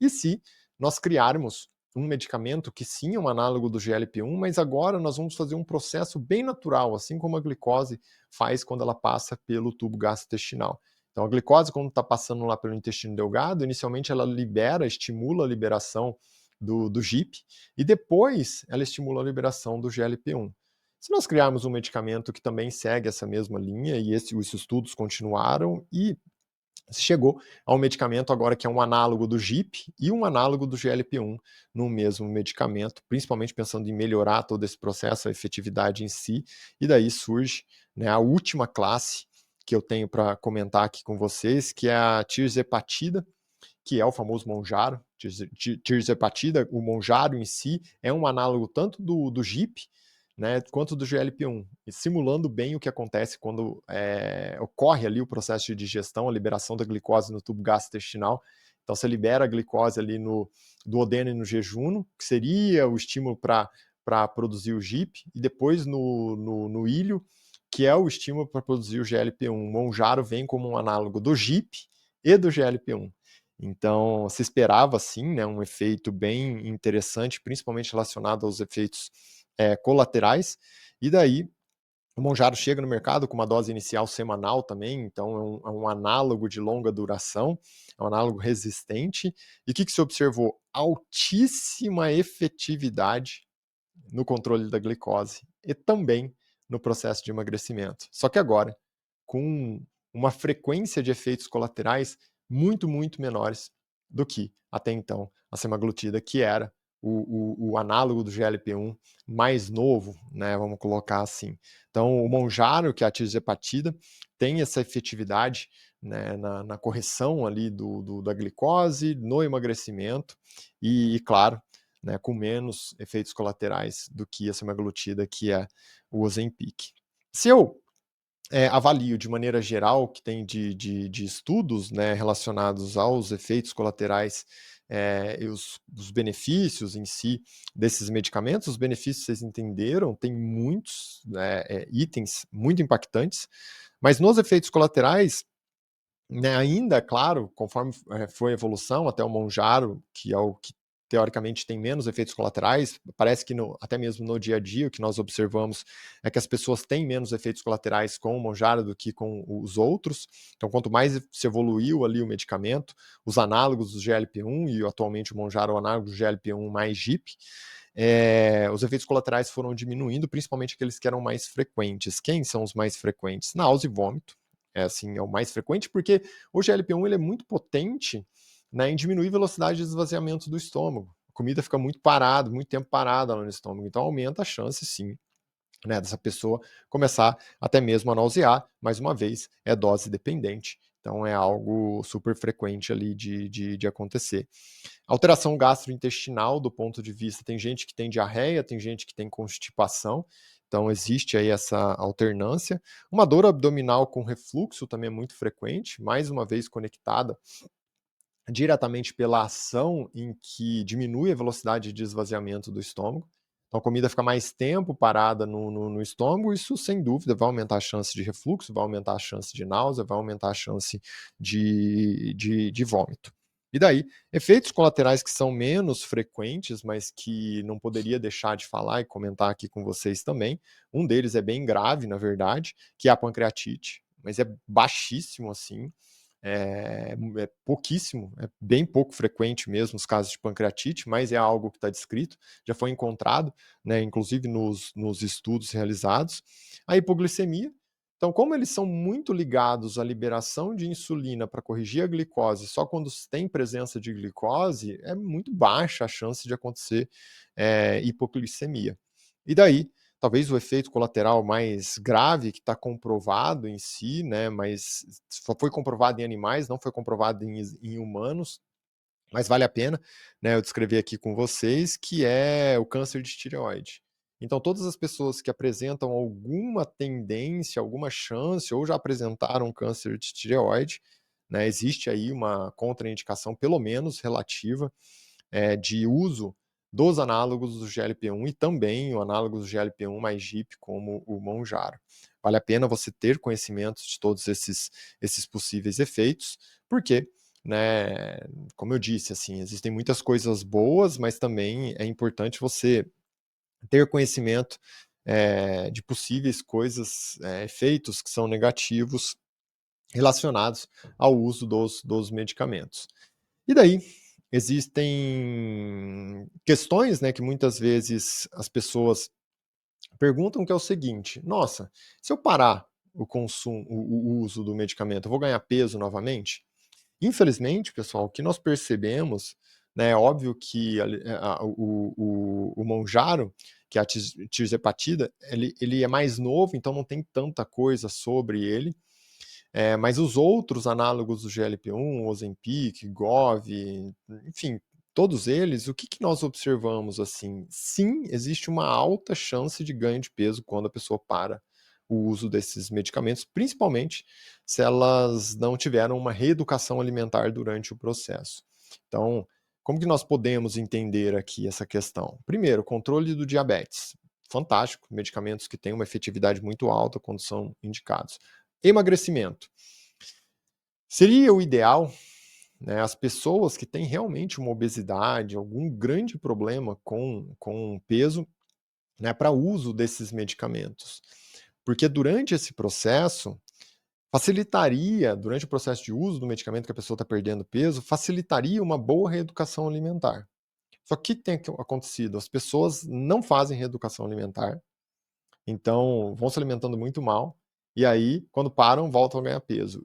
E se nós criarmos um medicamento que sim é um análogo do GLP-1, mas agora nós vamos fazer um processo bem natural, assim como a glicose faz quando ela passa pelo tubo gastrointestinal. Então a glicose, quando está passando lá pelo intestino delgado, inicialmente ela estimula a liberação do GIP, e depois ela estimula a liberação do GLP-1. Se nós criarmos um medicamento que também segue essa mesma linha, e os estudos continuaram, e se chegou a um medicamento agora que é um análogo do GIP e um análogo do GLP-1 no mesmo medicamento, principalmente pensando em melhorar todo esse processo, a efetividade em si, e daí surge, né, a última classe que eu tenho para comentar aqui com vocês, que é a tirzepatida, que é o famoso Mounjaro. Tirzepatida, o Mounjaro em si, é um análogo tanto do GIP, né, quanto do GLP-1, e simulando bem o que acontece quando ocorre ali o processo de digestão, a liberação da glicose no tubo gastrointestinal. Então você libera a glicose ali no duodeno e no jejum, que seria o estímulo para produzir o GIP, e depois no ilho, que é o estímulo para produzir o GLP-1. O Mounjaro vem como um análogo do GIP e do GLP-1. Então, se esperava, sim, né, um efeito bem interessante, principalmente relacionado aos efeitos colaterais, e daí o Mounjaro chega no mercado com uma dose inicial semanal também, então é um análogo de longa duração, é um análogo resistente. E o que se observou? Altíssima efetividade no controle da glicose e também no processo de emagrecimento. Só que agora, com uma frequência de efeitos colaterais muito, muito menores do que até então a semaglutida, que era o análogo do GLP-1 mais novo, né, vamos colocar assim. Então, o Mounjaro, que é a tirzepatida, tem essa efetividade, né, na correção ali da glicose, no emagrecimento e claro, né, com menos efeitos colaterais do que a semaglutida, que é o Ozempic. Se eu avalio de maneira geral o que tem de estudos, né, relacionados aos efeitos colaterais e os benefícios em si desses medicamentos, os benefícios vocês entenderam, tem muitos itens muito impactantes, mas nos efeitos colaterais, né, ainda, claro, conforme foi a evolução até o Mounjaro, que é o que teoricamente tem menos efeitos colaterais, parece que até mesmo no dia a dia o que nós observamos é que as pessoas têm menos efeitos colaterais com o Mounjaro do que com os outros. Então, quanto mais se evoluiu ali o medicamento, os análogos do GLP-1 e atualmente o Mounjaro é o análogo do GLP-1 mais GIP, os efeitos colaterais foram diminuindo, principalmente aqueles que eram mais frequentes. Quem são os mais frequentes? Náusea e vômito. É o mais frequente, porque o GLP-1 ele é muito potente, né, em diminuir a velocidade de esvaziamento do estômago. A comida fica muito parada, muito tempo parada lá no estômago, então aumenta a chance, sim, né, dessa pessoa começar até mesmo a nausear. Mais uma vez, é dose dependente, então é algo super frequente ali de acontecer. Alteração gastrointestinal do ponto de vista, tem gente que tem diarreia, tem gente que tem constipação, então existe aí essa alternância. Uma dor abdominal com refluxo também é muito frequente, mais uma vez conectada diretamente pela ação em que diminui a velocidade de esvaziamento do estômago. Então a comida fica mais tempo parada no estômago, isso sem dúvida vai aumentar a chance de refluxo, vai aumentar a chance de náusea, vai aumentar a chance de vômito. E daí, efeitos colaterais que são menos frequentes, mas que não poderia deixar de falar e comentar aqui com vocês também. Um deles é bem grave, na verdade, que é a pancreatite, mas é baixíssimo assim, é pouquíssimo, é bem pouco frequente mesmo os casos de pancreatite, mas é algo que está descrito, já foi encontrado, né, inclusive nos estudos realizados. A hipoglicemia, então, como eles são muito ligados à liberação de insulina para corrigir a glicose, só quando tem presença de glicose, é muito baixa a chance de acontecer hipoglicemia. E daí, talvez o efeito colateral mais grave que está comprovado em si, né, mas só foi comprovado em animais, não foi comprovado em humanos, mas vale a pena, né, eu descrever aqui com vocês, que é o câncer de tireoide. Então, todas as pessoas que apresentam alguma tendência, alguma chance, ou já apresentaram câncer de tireoide, né, existe aí uma contraindicação, pelo menos relativa, de uso dos análogos do GLP-1 e também o análogo do GLP-1 mais GIP, como o Mounjaro. Vale a pena você ter conhecimento de todos esses possíveis efeitos, porque né, como eu disse, assim, existem muitas coisas boas, mas também é importante você ter conhecimento, de possíveis coisas, efeitos que são negativos relacionados ao uso dos medicamentos. E daí, existem questões, né, que muitas vezes as pessoas perguntam, que é o seguinte: "Nossa, se eu parar o uso do medicamento, eu vou ganhar peso novamente?". Infelizmente, pessoal, o que nós percebemos, né, é óbvio que o Mounjaro, que é a tirzepatida, ele é mais novo, então não tem tanta coisa sobre ele, mas os outros análogos do GLP-1, Ozempic, Gov, enfim, todos eles, o que que nós observamos, assim? Sim, existe uma alta chance de ganho de peso quando a pessoa para o uso desses medicamentos, principalmente se elas não tiveram uma reeducação alimentar durante o processo. Então, como que nós podemos entender aqui essa questão? Primeiro, controle do diabetes. Fantástico, medicamentos que têm uma efetividade muito alta quando são indicados. Emagrecimento. Seria o ideal, né, as pessoas que têm realmente uma obesidade, algum grande problema com peso, né, para uso desses medicamentos. Porque durante o processo de uso do medicamento que a pessoa está perdendo peso, facilitaria uma boa reeducação alimentar. Só que o que tem acontecido? As pessoas não fazem reeducação alimentar, então vão se alimentando muito mal, e aí, quando param, voltam a ganhar peso.